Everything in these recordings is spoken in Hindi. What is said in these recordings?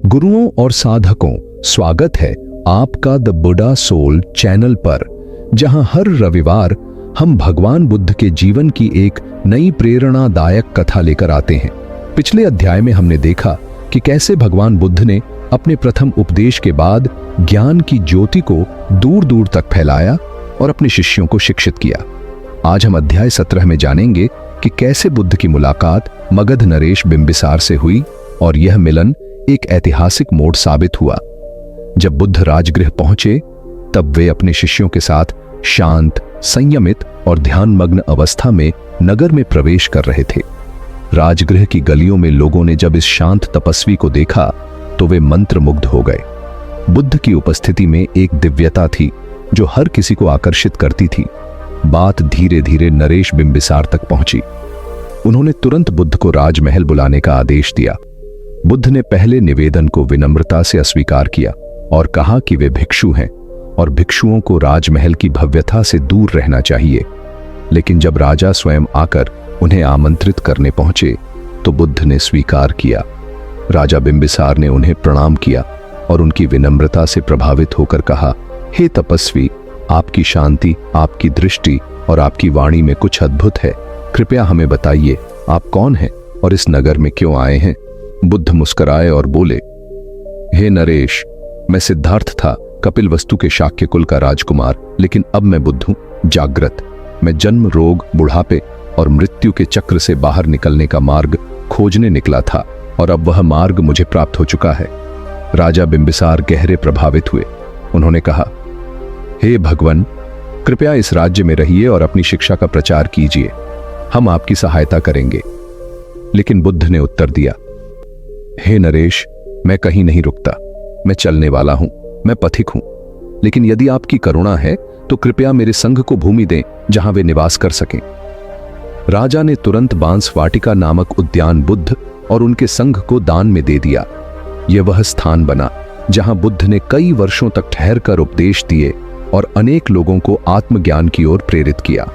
गुरुओं और साधकों, स्वागत है आपका द बुड्ढा सोल चैनल पर, जहां हर रविवार हम भगवान बुद्ध के जीवन की एक नई प्रेरणादायक कथा लेकर आते हैं। पिछले अध्याय में हमने देखा कि कैसे भगवान बुद्ध ने अपने प्रथम उपदेश के बाद ज्ञान की ज्योति को दूर दूर तक फैलाया और अपने शिष्यों को शिक्षित किया। आज हम अध्याय 17 में जानेंगे कि कैसे बुद्ध की मुलाकात मगध नरेश बिंबिसार से हुई और यह मिलन एक ऐतिहासिक मोड़ साबित हुआ। जब बुद्ध राजगृह पहुंचे तब वे अपने शिष्यों के साथ शांत, संयमित और ध्यानमग्न अवस्था में नगर में प्रवेश कर रहे थे। राजगृह की गलियों में लोगों ने जब इस शांत तपस्वी को देखा तो वे मंत्रमुग्ध हो गए। बुद्ध की उपस्थिति में एक दिव्यता थी जो हर किसी को आकर्षित करती थी। बात धीरे धीरे नरेश बिंबिसार तक पहुंची। उन्होंने तुरंत बुद्ध को राजमहल बुलाने का आदेश दिया। बुद्ध ने पहले निवेदन को विनम्रता से अस्वीकार किया और कहा कि वे भिक्षु हैं और भिक्षुओं को राजमहल की भव्यता से दूर रहना चाहिए। लेकिन जब राजा स्वयं आकर उन्हें आमंत्रित करने पहुंचे तो बुद्ध ने स्वीकार किया। राजा बिंबिसार ने उन्हें प्रणाम किया और उनकी विनम्रता से प्रभावित होकर कहा, हे तपस्वी, आपकी शांति, आपकी दृष्टि और आपकी वाणी में कुछ अद्भुत है। कृपया हमें बताइए, आप कौन हैं और इस नगर में क्यों आए हैं? बुद्ध मुस्कुराए और बोले, हे नरेश, मैं सिद्धार्थ था, कपिलवस्तु के शाक्य कुल का राजकुमार, लेकिन अब मैं बुद्ध हूं, जागृत। मैं जन्म, रोग, बुढ़ापे और मृत्यु के चक्र से बाहर निकलने का मार्ग खोजने निकला था और अब वह मार्ग मुझे प्राप्त हो चुका है। राजा बिंबिसार गहरे प्रभावित हुए। उन्होंने कहा, हे भगवान, कृपया इस राज्य में रहिए और अपनी शिक्षा का प्रचार कीजिए। हम आपकी सहायता करेंगे। लेकिन बुद्ध ने उत्तर दिया, हे नरेश, मैं कहीं नहीं रुकता। मैं चलने वाला हूं, मैं पथिक हूं। लेकिन यदि आपकी करुणा है तो कृपया मेरे संघ को भूमि दें जहां वे निवास कर सकें। राजा ने तुरंत बांस वाटिका नामक उद्यान बुद्ध और उनके संघ को दान में दे दिया। यह वह स्थान बना जहां बुद्ध ने कई वर्षों तक ठहरकर उपदेश दिए और अनेक लोगों को आत्मज्ञान की ओर प्रेरित किया।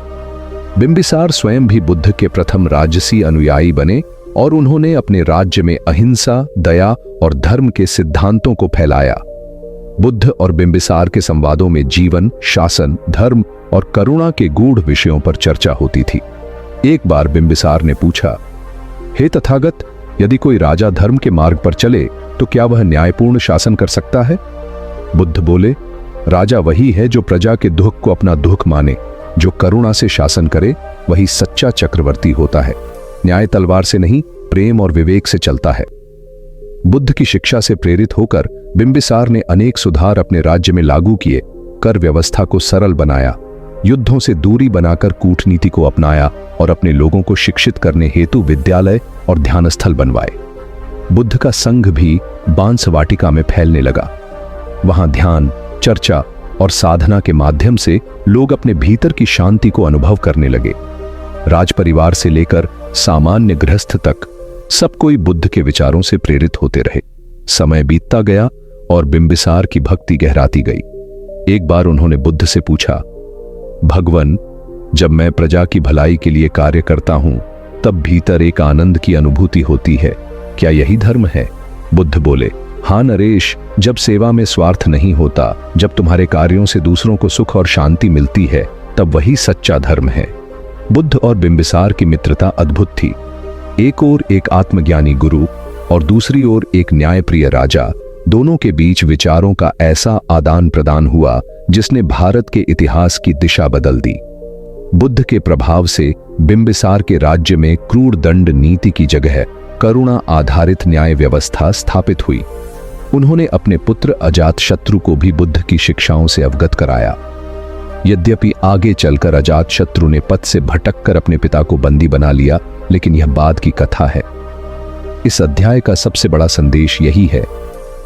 बिंबिसार स्वयं भी बुद्ध के प्रथम राजसी अनुयायी बने और उन्होंने अपने राज्य में अहिंसा, दया और धर्म के सिद्धांतों को फैलाया। बुद्ध और बिंबिसार के संवादों में जीवन, शासन, धर्म और करुणा के गूढ़ विषयों पर चर्चा होती थी। एक बार बिंबिसार ने पूछा, हे तथागत, यदि कोई राजा धर्म के मार्ग पर चले तो क्या वह न्यायपूर्ण शासन कर सकता है? बुद्ध बोले, राजा वही है जो प्रजा के दुख को अपना दुख माने। जो करुणा से शासन करे वही सच्चा चक्रवर्ती होता है। न्याय तलवार से नहीं, प्रेम और विवेक से चलता है। बुद्ध की शिक्षा से प्रेरित होकर बिंबिसार ने अनेक सुधार अपने राज्य में लागू किए। कर व्यवस्था को सरल बनाया, युद्धों से दूरी बनाकर कूटनीति को अपनाया और अपने लोगों को शिक्षित करने हेतु विद्यालय और ध्यानस्थल बनवाए। बुद्ध का संघ भी बांस वाटिका में फैलने लगा। वहां ध्यान, चर्चा और साधना के माध्यम से लोग अपने भीतर की शांति को अनुभव करने लगे। राज परिवार से लेकर सामान्य गृहस्थ तक सब कोई बुद्ध के विचारों से प्रेरित होते रहे। समय बीतता गया और बिंबिसार की भक्ति गहराती गई। एक बार उन्होंने बुद्ध से पूछा, भगवान, जब मैं प्रजा की भलाई के लिए कार्य करता हूं तब भीतर एक आनंद की अनुभूति होती है, क्या यही धर्म है? बुद्ध बोले, हाँ नरेश, जब सेवा में स्वार्थ नहीं होता, जब तुम्हारे कार्यों से दूसरों को सुख और शांति मिलती है, तब वही सच्चा धर्म है। बुद्ध और बिंबिसार की मित्रता अद्भुत थी। एक ओर एक आत्मज्ञानी गुरु और दूसरी ओर एक न्यायप्रिय राजा, दोनों के बीच विचारों का ऐसा आदान प्रदान हुआ जिसने भारत के इतिहास की दिशा बदल दी। बुद्ध के प्रभाव से बिंबिसार के राज्य में क्रूर दंड नीति की जगह करुणा आधारित न्याय व्यवस्था स्थापित हुई। उन्होंने अपने पुत्र अजातशत्रु को भी बुद्ध की शिक्षाओं से अवगत कराया। यद्यपि आगे चलकर अजातशत्रु ने पथ से भटककर अपने पिता को बंदी बना लिया, लेकिन यह बाद की कथा है। इस अध्याय का सबसे बड़ा संदेश यही है,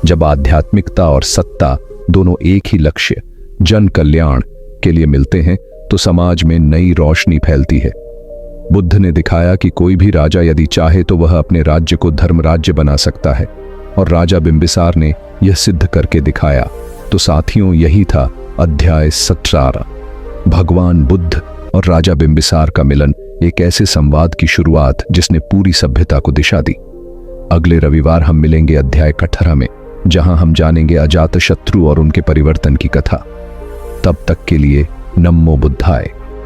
जब आध्यात्मिकता और सत्ता दोनों एक ही लक्ष्य, जन कल्याण के लिए मिलते हैं तो समाज में नई रोशनी फैलती है। बुद्ध ने दिखाया कि कोई भी राजा यदि चाहे तो वह अपने राज्य को धर्म राज्य बना सकता है, और राजा बिंबिसार ने यह सिद्ध करके दिखाया। तो साथियों, यही था अध्याय 17। भगवान बुद्ध और राजा बिंबिसार का मिलन एक ऐसे संवाद की शुरुआत जिसने पूरी सभ्यता को दिशा दी। अगले रविवार हम मिलेंगे अध्याय 18 में, जहां हम जानेंगे अजातशत्रु और उनके परिवर्तन की कथा। तब तक के लिए नमो बुद्धाय।